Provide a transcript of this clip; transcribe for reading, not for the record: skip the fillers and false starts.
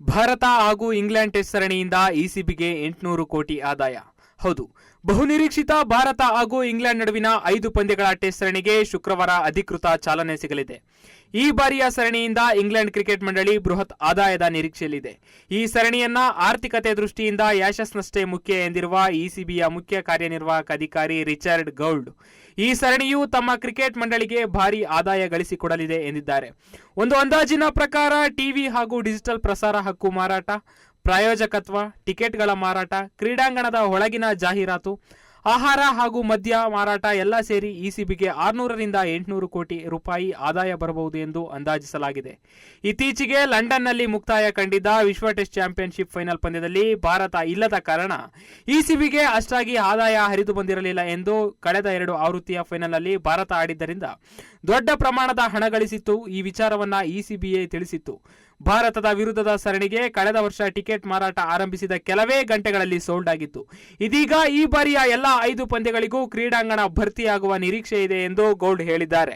ಭಾರತ ಹಾಗೂ England test ಸರಣಿಯಿಂದ ಇಸಿಬಿಗೆ 800 ಕೋಟಿ ಆದಾಯ. ಹೌದು, ಬಹುನಿರೀಕ್ಷಿತ ಭಾರತ ಹಾಗೂ ಇಂಗ್ಲೆಂಡ್ ನಡುವಿನ 5 ಪಂದ್ಯಗಳ ಟೆಸ್ಟ್ ಸರಣಿಗೆ ಶುಕ್ರವಾರ ಅಧಿಕೃತ ಚಾಲನೆ ಸಿಗಲಿದೆ. ಈ ಬಾರಿಯ ಸರಣಿಯಿಂದ ಇಂಗ್ಲೆಂಡ್ ಕ್ರಿಕೆಟ್ ಮಂಡಳಿ ಬೃಹತ್ ಆದಾಯದ ನಿರೀಕ್ಷೆಯಲ್ಲಿದೆ. ಈ ಸರಣಿಯನ್ನ ಆರ್ಥಿಕತೆ ದೃಷ್ಟಿಯಿಂದ ಯಾಶಸ್ನಷ್ಟೇ ಮುಖ್ಯ ಎಂದಿರುವ ಇಸಿಬಿಯ ಮುಖ್ಯ ಕಾರ್ಯನಿರ್ವಾಹಕ ಅಧಿಕಾರಿ ರಿಚರ್ಡ್ ಗೌಲ್ಡ್, ಈ ಸರಣಿಯು ತಮ್ಮ ಕ್ರಿಕೆಟ್ ಮಂಡಳಿಗೆ ಭಾರಿ ಆದಾಯ ಗಳಿಸಿಕೊಡಲಿದೆ ಎಂದಿದ್ದಾರೆ. ಒಂದು ಅಂದಾಜಿನ ಪ್ರಕಾರ ಟಿವಿ ಹಾಗೂ ಡಿಜಿಟಲ್ ಪ್ರಸಾರ ಹಕ್ಕು ಮಾರಾಟ, ಪ್ರಾಯೋಜಕತ್ವ, ಟಿಕೆಟ್ಗಳ ಮಾರಾಟ, ಕ್ರೀಡಾಂಗಣದ ಒಳಗಿನ ಜಾಹೀರಾತು, ಆಹಾರ ಹಾಗೂ ಮದ್ಯ ಮಾರಾಟ ಎಲ್ಲ ಸೇರಿ ಇಸಿಬಿಗೆ 600 ರಿಂದ 800 ಕೋಟಿ ರೂಪಾಯಿ ಆದಾಯ ಬರಬಹುದು ಎಂದು ಅಂದಾಜಿಸಲಾಗಿದೆ. ಇತ್ತೀಚೆಗೆ ಲಂಡನ್ನಲ್ಲಿ ಮುಕ್ತಾಯ ಕಂಡಿದ್ದ ವಿಶ್ವ ಟೆಸ್ಟ್ ಚಾಂಪಿಯನ್ಶಿಪ್ ಫೈನಲ್ ಪಂದ್ಯದಲ್ಲಿ ಭಾರತ ಇಲ್ಲದ ಕಾರಣ ಇಸಿಬಿಗೆ ಅಷ್ಟಾಗಿ ಆದಾಯ ಹರಿದು ಬಂದಿರಲಿಲ್ಲ ಎಂದು ಕಳೆದ 2 ಆವೃತ್ತಿಯ ಫೈನಲ್ನಲ್ಲಿ ಭಾರತ ಆಡಿದ್ದರಿಂದ ದೊಡ್ಡ ಪ್ರಮಾಣದ ಹಣ ಗಳಿಸಿತ್ತು. ಈ ವಿಚಾರವನ್ನ ಇಸಿಬಿಎ ತಿಳಿಸಿತ್ತು. ಭಾರತದ ವಿರುದ್ಧದ ಸರಣಿಗೆ ಕಳೆದ ವರ್ಷ ಟಿಕೆಟ್ ಮಾರಾಟ ಆರಂಭಿಸಿದ ಕೆಲವೇ ಗಂಟೆಗಳಲ್ಲಿ ಸೋಲ್ಡ್ ಆಗಿತ್ತು. ಇದೀಗ ಈ ಬಾರಿಯ ಎಲ್ಲ 5 ಪಂದ್ಯಗಳಿಗೂ ಕ್ರೀಡಾಂಗಣ ಭರ್ತಿಯಾಗುವ ನಿರೀಕ್ಷೆ ಇದೆ ಎಂದು ಗೌಲ್ಡ್ ಹೇಳಿದ್ದಾರೆ.